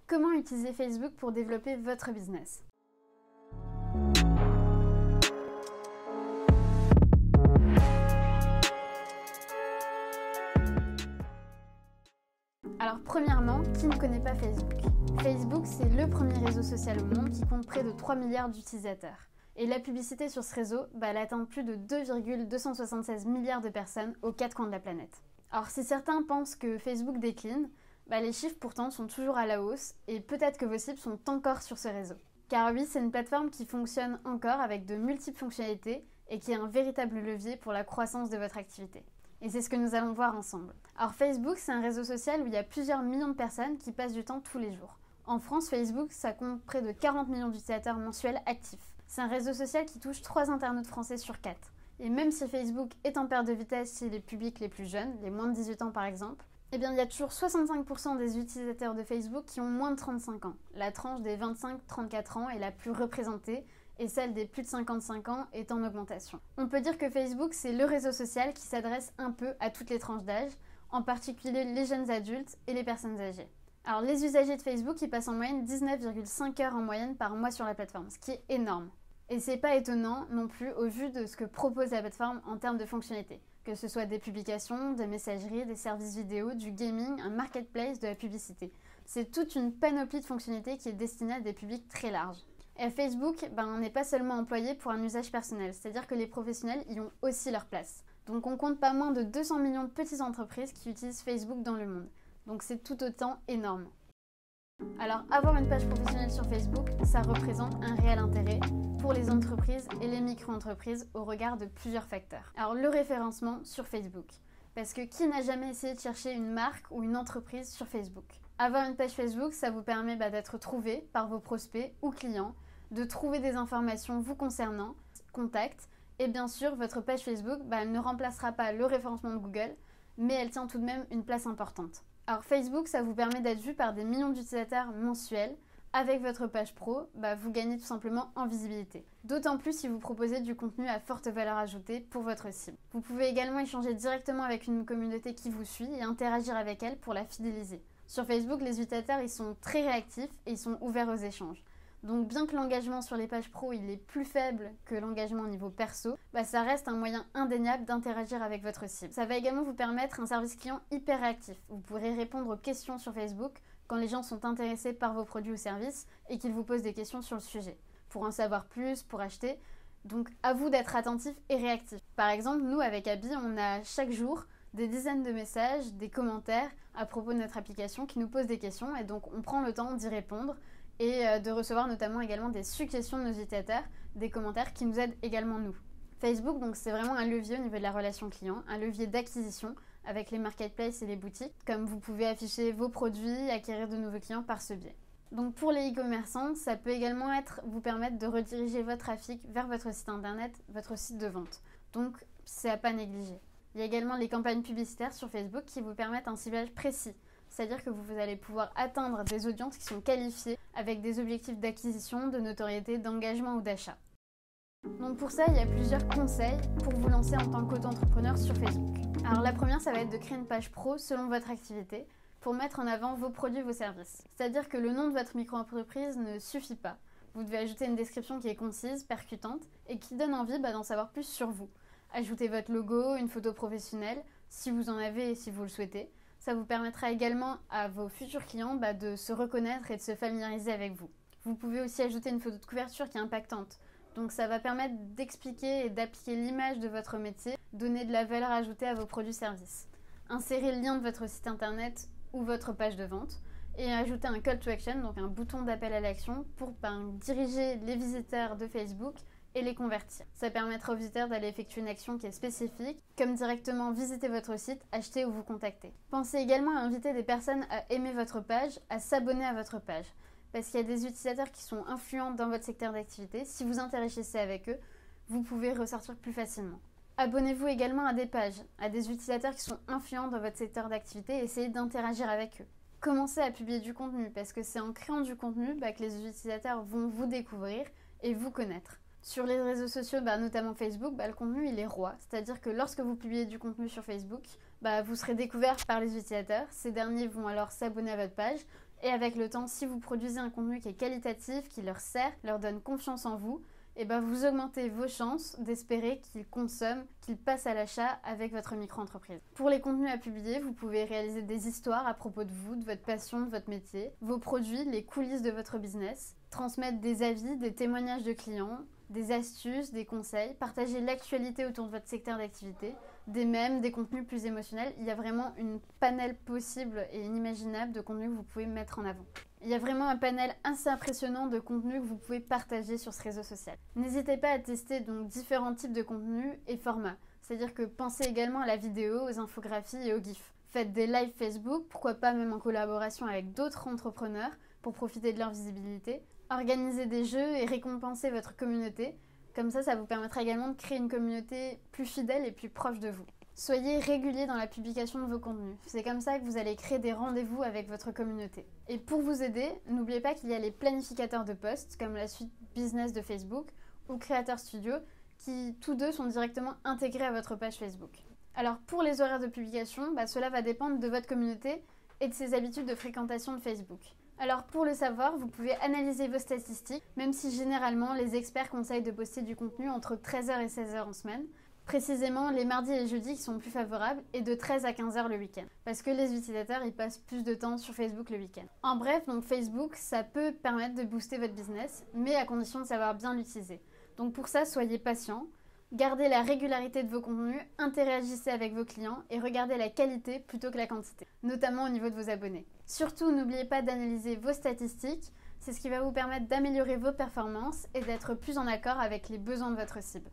Comment utiliser Facebook pour développer votre business? Alors premièrement, qui ne connaît pas Facebook? Facebook, c'est le premier réseau social au monde qui compte près de 3 milliards d'utilisateurs. Et la publicité sur ce réseau, elle atteint plus de 2,276 milliards de personnes aux 4 coins de la planète. Alors si certains pensent que Facebook décline, les chiffres pourtant sont toujours à la hausse et peut-être que vos cibles sont encore sur ce réseau. Car oui, c'est une plateforme qui fonctionne encore avec de multiples fonctionnalités et qui est un véritable levier pour la croissance de votre activité. Et c'est ce que nous allons voir ensemble. Alors Facebook, c'est un réseau social où il y a plusieurs millions de personnes qui passent du temps tous les jours. En France, Facebook, ça compte près de 40 millions d'utilisateurs mensuels actifs. C'est un réseau social qui touche 3 internautes français sur 4. Et même si Facebook est en perte de vitesse chez les publics les plus jeunes, les moins de 18 ans par exemple, il y a toujours 65% des utilisateurs de Facebook qui ont moins de 35 ans. La tranche des 25-34 ans est la plus représentée et celle des plus de 55 ans est en augmentation. On peut dire que Facebook, c'est le réseau social qui s'adresse un peu à toutes les tranches d'âge, en particulier les jeunes adultes et les personnes âgées. Alors les usagers de Facebook, ils passent en moyenne 19,5 heures en moyenne par mois sur la plateforme, ce qui est énorme. Et c'est pas étonnant non plus au vu de ce que propose la plateforme en termes de fonctionnalités. Que ce soit des publications, des messageries, des services vidéo, du gaming, un marketplace, de la publicité. C'est toute une panoplie de fonctionnalités qui est destinée à des publics très larges. Et à Facebook, on n'est pas seulement employé pour un usage personnel, c'est-à-dire que les professionnels y ont aussi leur place. Donc on compte pas moins de 200 millions de petites entreprises qui utilisent Facebook dans le monde. Donc c'est tout autant énorme. Alors avoir une page professionnelle sur Facebook, ça représente un réel intérêt pour les entreprises et les micro-entreprises au regard de plusieurs facteurs. Alors le référencement sur Facebook. Parce que qui n'a jamais essayé de chercher une marque ou une entreprise sur Facebook? Avoir une page Facebook, ça vous permet d'être trouvé par vos prospects ou clients, de trouver des informations vous concernant, contacts, et bien sûr votre page Facebook, elle ne remplacera pas le référencement de Google, mais elle tient tout de même une place importante. Alors Facebook, ça vous permet d'être vu par des millions d'utilisateurs mensuels. Avec votre page pro, vous gagnez tout simplement en visibilité. D'autant plus si vous proposez du contenu à forte valeur ajoutée pour votre cible. Vous pouvez également échanger directement avec une communauté qui vous suit et interagir avec elle pour la fidéliser. Sur Facebook, les utilisateurs ils sont très réactifs et ils sont ouverts aux échanges. Donc bien que l'engagement sur les pages pro il est plus faible que l'engagement au niveau perso, ça reste un moyen indéniable d'interagir avec votre cible. Ça va également vous permettre un service client hyper réactif. Vous pourrez répondre aux questions sur Facebook quand les gens sont intéressés par vos produits ou services et qu'ils vous posent des questions sur le sujet, pour en savoir plus, pour acheter. Donc à vous d'être attentif et réactif. Par exemple, nous avec Abby, on a chaque jour des dizaines de messages, des commentaires à propos de notre application qui nous posent des questions et donc on prend le temps d'y répondre et de recevoir notamment également des suggestions de nos utilisateurs, des commentaires qui nous aident également nous. Facebook, donc c'est vraiment un levier au niveau de la relation client, un levier d'acquisition avec les marketplaces et les boutiques, comme vous pouvez afficher vos produits, acquérir de nouveaux clients par ce biais. Donc pour les e-commerçants, ça peut également vous permettre de rediriger votre trafic vers votre site internet, votre site de vente. Donc c'est à pas négliger. Il y a également les campagnes publicitaires sur Facebook qui vous permettent un ciblage précis. C'est-à-dire que vous allez pouvoir atteindre des audiences qui sont qualifiées avec des objectifs d'acquisition, de notoriété, d'engagement ou d'achat. Donc pour ça, il y a plusieurs conseils pour vous lancer en tant qu'auto-entrepreneur sur Facebook. Alors la première, ça va être de créer une page pro selon votre activité pour mettre en avant vos produits, vos services. C'est-à-dire que le nom de votre micro-entreprise ne suffit pas. Vous devez ajouter une description qui est concise, percutante et qui donne envie d'en savoir plus sur vous. Ajoutez votre logo, une photo professionnelle, si vous en avez et si vous le souhaitez. Ça vous permettra également à vos futurs clients de se reconnaître et de se familiariser avec vous. Vous pouvez aussi ajouter une photo de couverture qui est impactante. Donc ça va permettre d'expliquer et d'appliquer l'image de votre métier, donner de la valeur ajoutée à vos produits-services. Insérez le lien de votre site internet ou votre page de vente et ajouter un call to action, donc un bouton d'appel à l'action pour diriger les visiteurs de Facebook et les convertir. Ça permettra aux visiteurs d'aller effectuer une action qui est spécifique, comme directement visiter votre site, acheter ou vous contacter. Pensez également à inviter des personnes à aimer votre page, à s'abonner à votre page. Parce qu'il y a des utilisateurs qui sont influents dans votre secteur d'activité. Si vous interagissez avec eux, vous pouvez ressortir plus facilement. Abonnez-vous également à des pages, à des utilisateurs qui sont influents dans votre secteur d'activité et essayez d'interagir avec eux. Commencez à publier du contenu parce que c'est en créant du contenu que les utilisateurs vont vous découvrir et vous connaître. Sur les réseaux sociaux, notamment Facebook, le contenu il est roi. C'est-à-dire que lorsque vous publiez du contenu sur Facebook, vous serez découvert par les utilisateurs. Ces derniers vont alors s'abonner à votre page Et avec le temps, si vous produisez un contenu qui est qualitatif, qui leur sert, leur donne confiance en vous, et ben vous augmentez vos chances d'espérer qu'ils consomment, qu'ils passent à l'achat avec votre micro-entreprise. Pour les contenus à publier, vous pouvez réaliser des histoires à propos de vous, de votre passion, de votre métier, vos produits, les coulisses de votre business, transmettre des avis, des témoignages de clients, des astuces, des conseils, partager l'actualité autour de votre secteur d'activité, des mèmes, des contenus plus émotionnels. Il y a vraiment une panel possible et inimaginable de contenus que vous pouvez mettre en avant. Il y a vraiment un panel assez impressionnant de contenus que vous pouvez partager sur ce réseau social. N'hésitez pas à tester donc différents types de contenus et formats. C'est-à-dire que pensez également à la vidéo, aux infographies et aux GIFs. Faites des lives Facebook, pourquoi pas même en collaboration avec d'autres entrepreneurs pour profiter de leur visibilité. Organisez des jeux et récompensez votre communauté. Comme ça vous permettra également de créer une communauté plus fidèle et plus proche de vous. Soyez régulier dans la publication de vos contenus. C'est comme ça que vous allez créer des rendez-vous avec votre communauté. Et pour vous aider, n'oubliez pas qu'il y a les planificateurs de posts, comme la suite Business de Facebook ou Creator Studio, qui tous deux sont directement intégrés à votre page Facebook. Alors pour les horaires de publication, cela va dépendre de votre communauté et de ses habitudes de fréquentation de Facebook. Alors pour le savoir, vous pouvez analyser vos statistiques, même si généralement les experts conseillent de poster du contenu entre 13h et 16h en semaine, précisément les mardis et les jeudis qui sont plus favorables et de 13 à 15h le week-end, parce que les utilisateurs ils passent plus de temps sur Facebook le week-end. En bref, donc Facebook, ça peut permettre de booster votre business, mais à condition de savoir bien l'utiliser. Donc pour ça, soyez patient. Gardez la régularité de vos contenus, interagissez avec vos clients et regardez la qualité plutôt que la quantité, notamment au niveau de vos abonnés. Surtout, n'oubliez pas d'analyser vos statistiques, c'est ce qui va vous permettre d'améliorer vos performances et d'être plus en accord avec les besoins de votre cible.